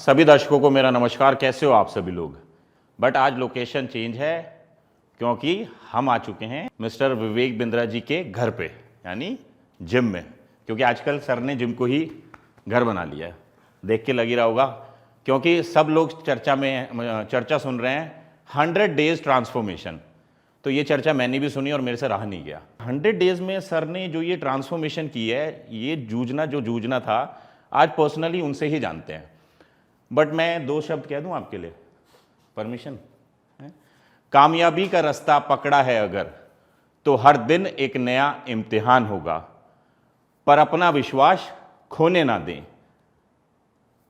सभी दर्शकों को मेरा नमस्कार। कैसे हो आप सभी लोग। बट आज लोकेशन चेंज है क्योंकि हम आ चुके हैं मिस्टर विवेक बिंद्रा जी के घर पे, यानी जिम में। क्योंकि आजकल सर ने जिम को ही घर बना लिया है, देख के लग ही रहा होगा। क्योंकि सब लोग चर्चा सुन रहे हैं 100 डेज ट्रांसफॉर्मेशन। तो ये चर्चा मैंने भी सुनी और मेरे से रहा नहीं गया। 100 डेज में सर ने जो ये ट्रांसफॉर्मेशन की है, ये जूझना था, आज पर्सनली उनसे ही जानते हैं। बट मैं 2 शब्द कह दूं आपके लिए, परमिशन है? कामयाबी का रास्ता पकड़ा है अगर, तो हर दिन एक नया इम्तिहान होगा। पर अपना विश्वास खोने ना दें।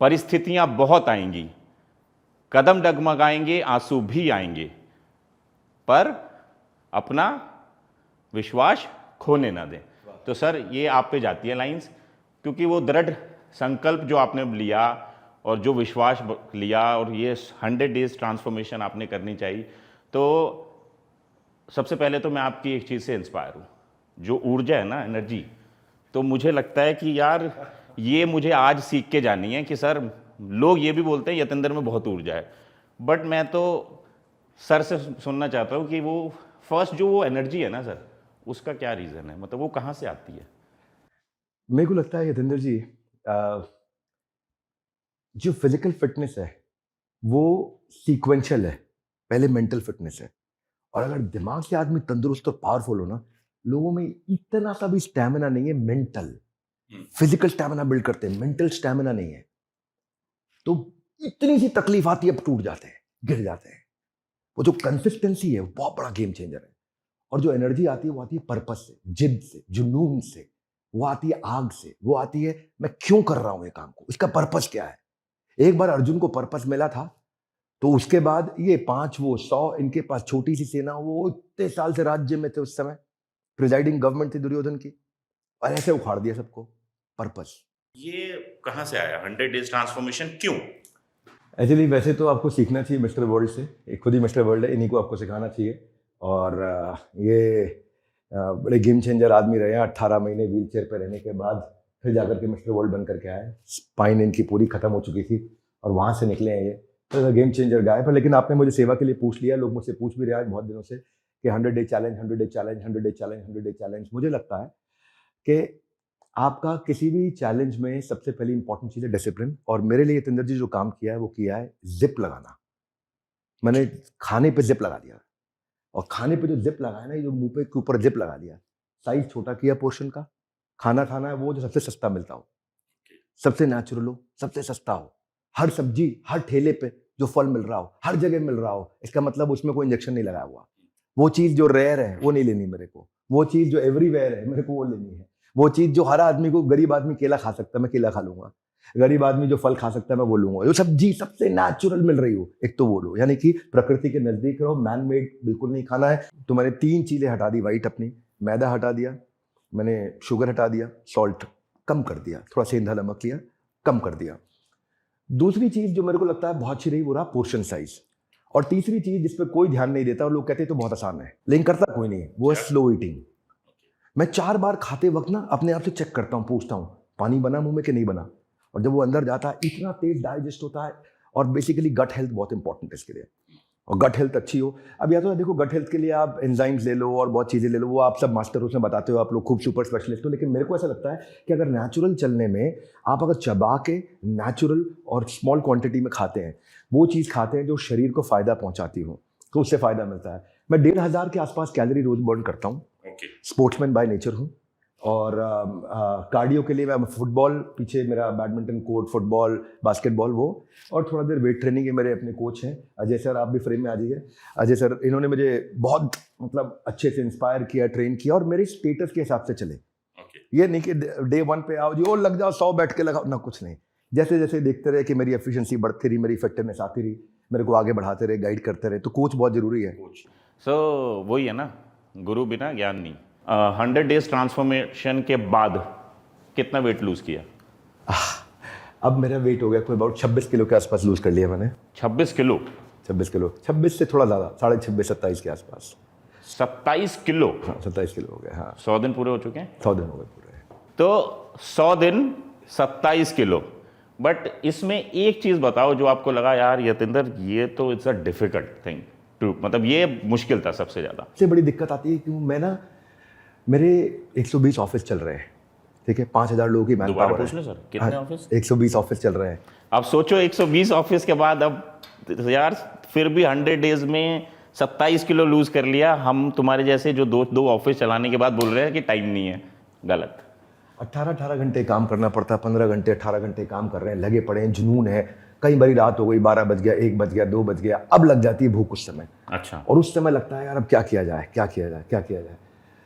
परिस्थितियां बहुत आएंगी, कदम डगमगाएंगे, आंसू भी आएंगे, पर अपना विश्वास खोने ना दें। तो सर ये आप पे जाती है लाइंस, क्योंकि वो दृढ़ संकल्प जो आपने लिया और जो विश्वास लिया और ये 100 डेज ट्रांसफॉर्मेशन आपने करनी चाहिए। तो सबसे पहले तो मैं आपकी एक चीज़ से इंस्पायर हूँ, जो ऊर्जा है ना, एनर्जी। तो मुझे लगता है कि यार ये मुझे आज सीख के जानी है कि सर, लोग ये भी बोलते हैं यतेंद्र में बहुत ऊर्जा है, बट मैं तो सर से सुनना चाहता हूँ कि वो फर्स्ट जो वो एनर्जी है ना सर, उसका क्या रीज़न है, मतलब वो कहाँ से आती है। मेरे को लगता है यतेंद्र जी, जो फिजिकल फिटनेस है वो सीक्वेंशियल है। पहले मेंटल फिटनेस है, और अगर दिमाग से आदमी तंदुरुस्त और पावरफुल हो ना, लोगों में इतना सा भी स्टैमिना नहीं है। मेंटल फिजिकल स्टैमिना बिल्ड करते हैं, मेंटल स्टैमिना नहीं है। तो इतनी सी तकलीफ आती है, अब टूट जाते हैं, गिर जाते हैं। वो जो कंसिस्टेंसी है वो बहुत बड़ा गेम चेंजर है। और जो एनर्जी आती है वो आती है पर्पस से, जिद से, जुनून से, वो आती है आग से, वो आती है मैं क्यों कर रहा हूं ये काम को, इसका पर्पस क्या है। एक बार अर्जुन को पर्पस मिला था, तो उसके बाद ये 5 वो 100, इनके पास छोटी सी सेना, वो इतने साल से राज्य में थे, उस समय प्रिजाइडिंग गवर्नमेंट थी दुर्योधन की, और ऐसे उखाड़ दिया सबको। पर्पस ये कहाँ से आया 100 डेज ट्रांसफॉर्मेशन, क्यों? एक्चुअली वैसे तो आपको सीखना चाहिए मिस्टर वर्ल्ड से, ये खुद ही मिस्टर वर्ल्ड है, इन्हीं को आपको सिखाना चाहिए। और ये बड़े गेम चेंजर आदमी रहे हैं। 18 महीने व्हील चेयर पर रहने के बाद फिर जाकर के मिस्टर वर्ल्ड बन करके आए। स्पाइन इनकी पूरी खत्म हो चुकी थी और वहाँ से निकले हैं ये। तो गेम चेंजर गाय। पर लेकिन आपने मुझे सेवा के लिए पूछ लिया, लोग मुझसे पूछ भी रहे हैं बहुत दिनों से कि 100 day challenge, 100 day challenge, 100 day challenge, 100 day challenge. मुझे लगता है कि आपका किसी भी चैलेंज में सबसे पहली इंपॉर्टेंट चीज़ है डिसिप्लिन। और मेरे लिए यतेंद्र जी जो काम किया है वो किया है जिप लगाना। मैंने खाने पे जिप लगा दिया, और खाने पे जो जिप लगाया ना, ये जो मुंह पे के ऊपर जिप लगा दिया, साइज छोटा किया पोर्शन का। खाना खाना है वो जो सबसे सस्ता मिलता हो, सबसे नेचुरल हो, सबसे सस्ता हो। हर सब्जी, हर ठेले पे जो फल मिल रहा हो, हर जगह मिल रहा हो, इसका मतलब उसमें कोई इंजेक्शन नहीं लगाया हुआ। वो चीज़ जो रेयर है वो नहीं लेनी मेरे को, वो चीज़ जो एवरीवेयर है मेरे को वो लेनी है। वो चीज़ जो हर आदमी को, गरीब आदमी केला खा सकता है, मैं केला खा लूंगा। गरीब आदमी जो फल खा सकता है मैं वो लूंगा। जो सब्जी सबसे नेचुरल मिल रही हो, एक तो वो लो, यानी कि प्रकृति के नजदीक रहो। मैन मेड बिल्कुल नहीं खाना है। तो मैंने 3 चीजें हटा दी वाइट अपनी। मैदा हटा दिया, मैंने शुगर हटा दिया, सॉल्ट कम कर दिया, थोड़ा सेंधा नमक लिया, कम कर दिया। दूसरी चीज जो मेरे को लगता है बहुत अच्छी रही वो रहा पोर्शन साइज। और तीसरी चीज जिस पर कोई ध्यान नहीं देता और लोग कहते हैं तो बहुत आसान है, लेकिन करता कोई नहीं है, वो है स्लो ईटिंग। मैं 4 बार खाते वक्त ना अपने आप से चेक करता हूँ, पूछता हूँ पानी बना मुंह में कि नहीं बना। और जब वो अंदर जाता है इतना तेज डाइजेस्ट होता है। और बेसिकली गट हेल्थ बहुत इंपॉर्टेंट है इसके लिए, और गट हेल्थ अच्छी हो। अब या तो देखो, गट हेल्थ के लिए आप एंजाइम्स ले लो और बहुत चीज़ें ले लो, वो आप सब मास्टर उसमें बताते हो, आप लोग खूब सुपर स्पेशलिस्ट हो। लेकिन मेरे को ऐसा लगता है कि अगर नेचुरल चलने में आप अगर चबा के नेचुरल और स्मॉल क्वांटिटी में खाते हैं, वो चीज़ खाते हैं जो शरीर को फ़ायदा पहुंचाती हो, तो उससे फ़ायदा मिलता है। मैं 1500 के आसपास कैलोरी रोज बर्न करता हूँ। स्पोर्ट्समैन बाय नेचर हूँ। और कार्डियो के लिए मैं फुटबॉल, पीछे मेरा बैडमिंटन कोर्ट, फुटबॉल, बास्केटबॉल वो, और थोड़ा देर वेट ट्रेनिंग है। मेरे अपने कोच हैं अजय सर, आप भी फ्रेम में आ जाइए। अजय सर, इन्होंने मुझे बहुत मतलब अच्छे से इंस्पायर किया, ट्रेन किया, और मेरे स्टेटस के हिसाब से चले। ये नहीं कि डे 1 पे आओ जी ओ लग जाओ 100 बैठ के लगाओ ना, कुछ नहीं। जैसे जैसे देखते रहे कि मेरी एफिशिएंसी बढ़ती रही, मेरी फिटनेस आती रही, मेरे को आगे बढ़ाते रहे, गाइड करते रहे। तो कोच बहुत जरूरी है। सो वही है ना, गुरु बिना ज्ञान नहीं। 100 डेज ट्रांसफॉर्मेशन के बाद कितना वेट लूज किया? अब मेरा वेट हो गया कोई अबाउट 26 किलो के आसपास लूज कर लिया मैंने। 26 किलो? 26 किलो, 26 से थोड़ा ज़्यादा, 26.5 27 के आसपास। 27 किलो? हाँ 27 किलो हो गए। हाँ 100 दिन पूरे हो चुके हैं। 100 दिन हो गए पूरे। तो 100 दिन 27 किलो, बट इसमें एक चीज बताओ जो आपको लगा यार यतेंद्र ये तो it's a difficult thing to, मतलब ये मुश्किल था सबसे ज्यादा। सबसे बड़ी दिक्कत आती है कि मैं ना, मेरे 120 ऑफिस चल रहे हैं, ठीक है, 5,000 लोगों की मैन दोबारा पावर पूछ लो है। सर, कितने ऑफिस? 120 ऑफिस चल रहे हैं। आप सोचो 120 ऑफिस के बाद अब यार फिर भी 100 डेज में 27 किलो लूज कर लिया। हम तुम्हारे जैसे जो दो ऑफिस चलाने के बाद बोल रहे हैं कि टाइम नहीं है, गलत। 18 घंटे काम करना पड़ता है, 15 घंटे 18 घंटे काम कर रहे हैं, लगे पड़े हैं, जुनून है। कई बारी रात हो गई, 12 बज गया, 1 बज गया, 2 बज गया, अब लग जाती है भूख उस समय। अच्छा, और उस समय लगता है यार अब क्या किया जाए, क्या किया जाए, क्या किया जाए।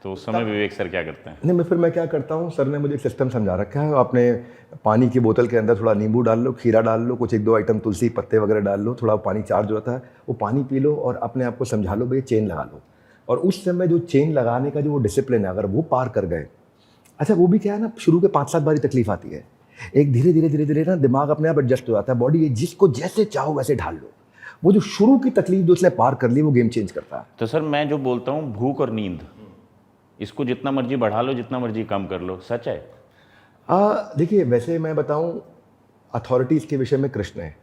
तो उस समय विवेक सर क्या करते हैं? नहीं, फिर मैं क्या करता हूँ, सर ने मुझे एक सिस्टम समझा रखा है। आपने पानी की बोतल के अंदर थोड़ा नींबू डाल लो, खीरा डाल लो, कुछ 1-2 आइटम तुलसी पत्ते वगैरह डाल लो, थोड़ा पानी चार्ज होता है, वो पानी पी लो और अपने आप को समझा लो भाई चेन लगा लो। और उस समय जो चेन लगाने का जो वो डिसिप्लिन है, अगर वो पार कर गए, अच्छा वो भी क्या है ना, शुरू के 5-7 बारी तकलीफ आती है, एक धीरे धीरे धीरे धीरे ना दिमाग अपने आप एडजस्ट हो जाता है, बॉडी जिसको जैसे चाहो वैसे ढाल लो। वो जो शुरू की तकलीफ जो उसने पार कर ली, वो गेम चेंज करता है। तो सर मैं जो बोलता हूँ भूख और नींद, इसको जितना मर्जी बढ़ा लो, जितना मर्जी कम कर लो, सच है? देखिए, वैसे मैं बताऊं, अथॉरिटीज़ के विषय में कृष्ण है,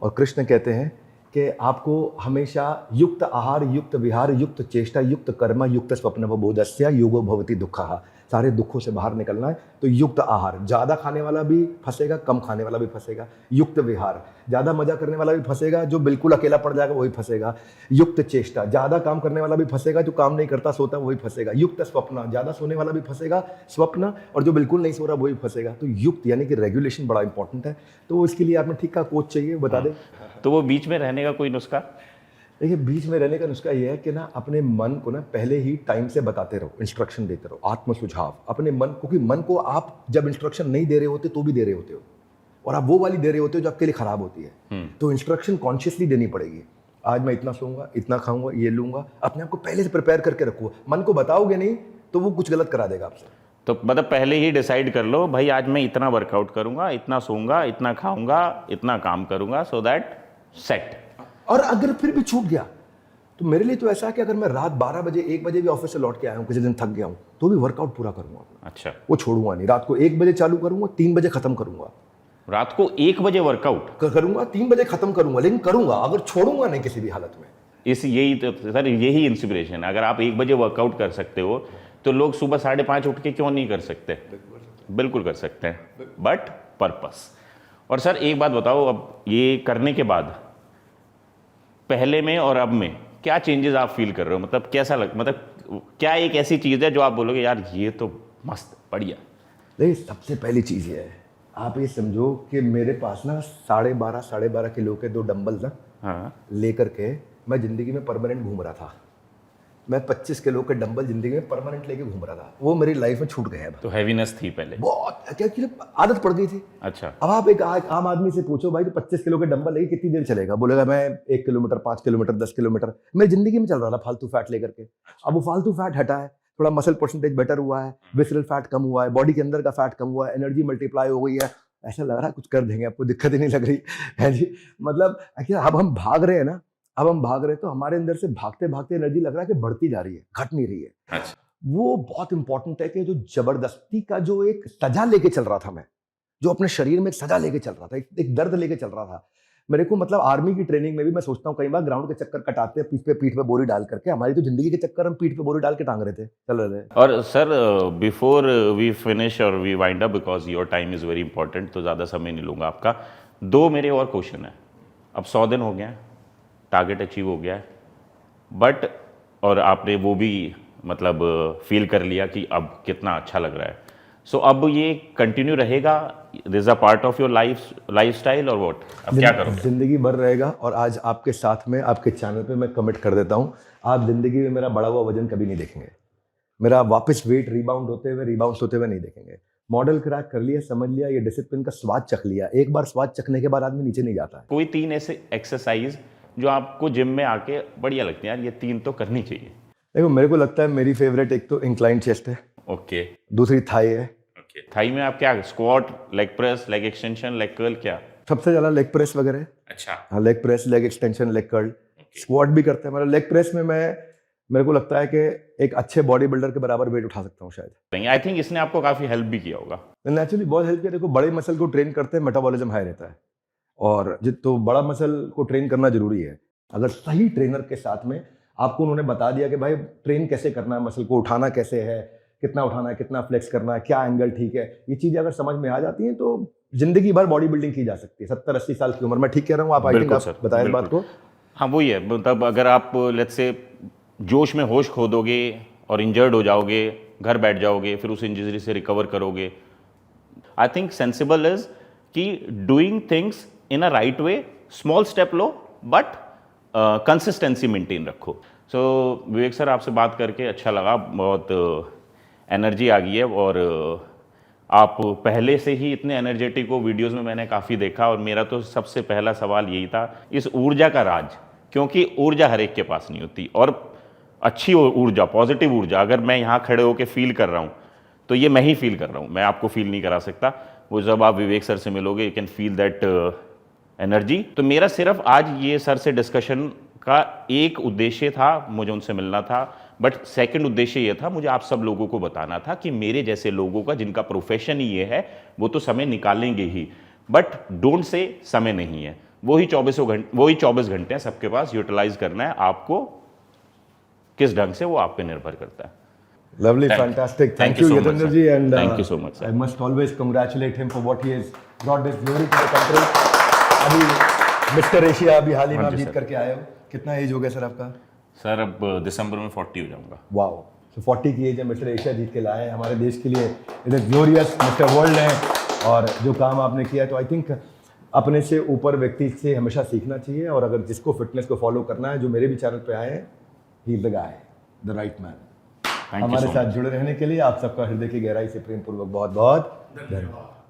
और कृष्ण कहते हैं कि आपको हमेशा युक्त आहार, युक्त विहार, युक्त चेष्टा, युक्त कर्म, युक्त स्वप्न बोधस्य योगो भवति दुःखः। सारे दुखों से बाहर निकलना है तो युक्त आहार, ज़्यादा खाने वाला भी फंसेगा, कम खाने वाला भी फंसेगा। युक्त विहार, ज़्यादा मजा करने वाला भी फंसेगा, जो बिल्कुल अकेला पड़ जाएगा वही फंसेगा। युक्त चेष्टा, ज़्यादा काम करने वाला भी फंसेगा, जो काम नहीं करता सोता वही फंसेगा। युक्त स्वप्न, ज़्यादा सोने वाला भी फंसेगा स्वप्न, और जो बिल्कुल नहीं सो रहा वही फंसेगा। तो युक्त यानी कि रेगुलेशन बड़ा इंपॉर्टेंट है। तो इसके लिए आपने ठीक का कोच चाहिए, बता दें। तो वो बीच में रहने का कोई नुस्खा? देखिए, बीच में रहने का नुस्खा ये है कि ना अपने मन को ना पहले ही टाइम से बताते रहो, इंस्ट्रक्शन देते रहो, आत्म सुझाव अपने मन, क्योंकि मन को आप जब इंस्ट्रक्शन नहीं दे रहे होते तो भी दे रहे होते हो, और आप वो वाली दे रहे होते हो जो आपके लिए खराब होती है। तो इंस्ट्रक्शन कॉन्शियसली देनी पड़ेगी। आज मैं इतना सोऊंगा, इतना खाऊंगा, ये लूंगा, अपने आप को पहले से प्रिपेयर करके रखो। मन को बताओगे नहीं तो वो कुछ गलत करा देगा आपसे। तो मतलब पहले ही डिसाइड कर लो भाई आज मैं इतना वर्कआउट करूंगा, इतना सोऊंगा, इतना खाऊंगा, इतना काम करूंगा, सो दैट सेट। और अगर फिर भी छूट गया तो मेरे लिए तो ऐसा है कि अगर मैं रात 12 बजे 1 बजे भी ऑफिस से लौट के आया हूँ, किसी दिन थक गया हूँ, तो भी वर्कआउट पूरा करूंगा अपना। अच्छा, वो छोड़ूंगा नहीं। रात को 1 बजे चालू करूंगा, 3 बजे खत्म करूंगा। रात को 1 बजे वर्कआउट करूंगा, 3 बजे खत्म करूंगा, लेकिन करूंगा, अगर छोड़ूंगा नहीं किसी भी हालत में। इस यही तो सर, यही इंस्पिरेशन है। अगर आप 1 बजे वर्कआउट कर सकते हो तो लोग सुबह 5:30 उठ के क्यों नहीं कर सकते? बिल्कुल कर सकते हैं, बट पर्पस। और सर एक बात बताओ, अब ये करने के बाद पहले में और अब में क्या चेंजेस आप फील कर रहे हो? मतलब कैसा मतलब क्या एक ऐसी चीज़ है जो आप बोलोगे यार ये तो मस्त बढ़िया? नहीं, सबसे पहली चीज़ ये है, आप ये समझो कि मेरे पास ना 12.5 किलो के 2 डंबल ना, हाँ, लेकर के मैं ज़िंदगी में परमानेंट घूम रहा था। मैं 25 किलो के डंबल ज़िंदगी में परमानेंट लेके घूम रहा था। वो मेरी लाइफ में छूट गए अब। तो हैवीनेस थी पहले बहुत, क्या कि आदत पड़ गई थी। अच्छा, अब आप एक आम आदमी से पूछो भाई तो 25 किलो के डंबल लेके कितनी देर चलेगा? बोलेगा मैं 1 किलोमीटर, 5 किलोमीटर, 10 किलोमीटर। मेरी जिंदगी में चल रहा था फालतू फैट लेकर के। अब वो फालतू फैट हटा है, थोड़ा मसल परसेंटेज बेटर हुआ है, विसरल फैट कम हुआ है, बॉडी के अंदर का फैट कम हुआ है, एनर्जी मल्टीप्लाई हो गई है। ऐसा लग रहा है कुछ कर देंगे, आपको दिक्कत ही नहीं लग रही है जी। मतलब अब हम भाग रहे हैं ना, अब हम भाग रहे हैं तो हमारे अंदर से भागते भागते एनर्जी लग रहा है कि बढ़ती जा रही है, घट नहीं रही है। अच्छा, वो बहुत इंपॉर्टेंट है कि जो जबरदस्ती का जो एक सजा लेके चल रहा था मैं, जो अपने शरीर में एक सजा लेके चल रहा था, एक दर्द लेके चल रहा था मेरे को। मतलब आर्मी की ट्रेनिंग में भी मैं सोचता हूँ कई बार ग्राउंड के चक्कर कटाते हैं पीठ पे बोरी डाल करके। हमारी तो जिंदगी के चक्कर हम पीठ पे बोरी डाल के टांग रहे थे, चल रहे थे। और सर बिफोर वी फिनिश और we wind up, because your time is very important, तो ज़्यादा समय नहीं लूँगा आपका। 2 मेरे और क्वेश्चन है। अब 100 दिन हो गए हैं, टारगेट अचीव हो गया है, बट और आपने वो भी मतलब फील कर लिया कि अब कितना अच्छा लग रहा है। सो अब ये कंटिन्यू रहेगा, this a part of your life style, और व्हाट अब क्या करोगे? जिंदगी भर रहेगा। और आज आपके साथ में, आपके चैनल पे मैं कमिट कर देता हूँ, आप जिंदगी में मेरा बढ़ा हुआ वजन कभी नहीं देखेंगे। मेरा वापस वेट रिबाउंड होते हुए नहीं देखेंगे। मॉडल क्रैक कर लिया, समझ लिया, ये डिसिप्लिन का स्वाद चख लिया। एक बार स्वाद चखने के बाद आदमी नीचे नहीं जाता है। कोई 3 ऐसे एक्सरसाइज जो आपको जिम में आके बढ़िया लगती है, यार ये 3 तो करनी चाहिए? देखो, मेरे को लगता है मेरी फेवरेट एक तो इंक्लाइन चेस्ट है, ओके, दूसरी थाई है। ओके, थाई में आप क्या, squat, leg press, leg extension, leg curl, क्या? सबसे ज़्यादा लेग प्रेस वगैरह। अच्छा, हाँ, leg press, leg extension, leg curl. Squat भी करते हैं। मतलब लेग प्रेस में मेरे को लगता है कि एक अच्छे बॉडी बिल्डर के बराबर वेट उठा सकता हूँ शायद। आई थिंक इसने आपको काफ़ी हेल्प भी किया होगा। नेचुरली बहुत हेल्प किया। देखो बड़े मसल को ट्रेन करते हैं मेटाबॉलिज्म हाई रहता है, और तो बड़ा मसल को ट्रेन करना जरूरी है। अगर सही ट्रेनर के साथ में आपको उन्होंने बता दिया कि भाई ट्रेन कैसे करना है, मसल को उठाना कैसे है, कितना उठाना है, कितना फ्लेक्स करना है, क्या एंगल ठीक है, ये चीज़ें अगर समझ में आ जाती हैं तो जिंदगी भर बॉडी बिल्डिंग की जा सकती है। 70-80 साल की उम्र में, ठीक कह रहा हूँ? आप आई थिंक आप बताएं इस बात को। हाँ वही है, मतलब अगर आप लेट्स से जोश में होश खो दोगे और इंजर्ड हो जाओगे, घर बैठ जाओगे, फिर उस इंजरी से रिकवर करोगे। आई थिंक सेंसिबल इज कि doing things in a right way, small step low but consistency maintain रखो। सो विवेक सर, आपसे बात करके अच्छा लगा, बहुत एनर्जी आ गई है, और आप पहले से ही इतने एनर्जेटिक हो, वीडियोस में मैंने काफ़ी देखा, और मेरा तो सबसे पहला सवाल यही था, इस ऊर्जा का राज, क्योंकि ऊर्जा हर एक के पास नहीं होती, और अच्छी ऊर्जा, पॉजिटिव ऊर्जा अगर मैं यहाँ खड़े होकर फील कर रहा हूँ तो ये मैं ही फील कर रहा हूँ, मैं आपको फील नहीं करा सकता। वो जब आप विवेक सर से मिलोगे you can feel that energy. तो मेरा सिर्फ आज ये सर से डिस्कशन का एक उद्देश्य था, मुझे उनसे मिलना था, बट सेकंड उद्देश्य ये था, मुझे आप सब लोगों को बताना था कि मेरे जैसे लोगों का जिनका प्रोफेशन ही ये है, वो तो समय निकालेंगे ही, बट डोंट से समय नहीं है, वही 24 घंटे हैं सबके पास, यूटिलाइज करना है आपको किस ढंग से, वो आप पे निर्भर करता है। Lovely, fantastic. Thank you, Yatendra ji, and thank you so much, sir. I must always congratulate him for what he has brought this glory to the country. अभी मिस्टर एशिया अभी हाल ही में आप जीत करके आए हो, कितना एज हो गया सर आपका? सर अब दिसंबर में 40 हो जाऊंगा। वाओ, so 40 की एज में मिस्टर एशिया जीत के लाए हैं हमारे देश के लिए। It is glorious, mister world है, और जो काम आपने किया, तो आई थिंक अपने से ऊपर व्यक्ति से हमेशा सीखना चाहिए, और अगर जिसको फिटनेस को फॉलो करना है, जो मेरे भी चैनल पे आए हैं, he is the guy, the right man. हमारे साथ जुड़े रहने के लिए आप सबका हृदय की गहराई से प्रेम पूर्वक बहुत बहुत धन्यवाद।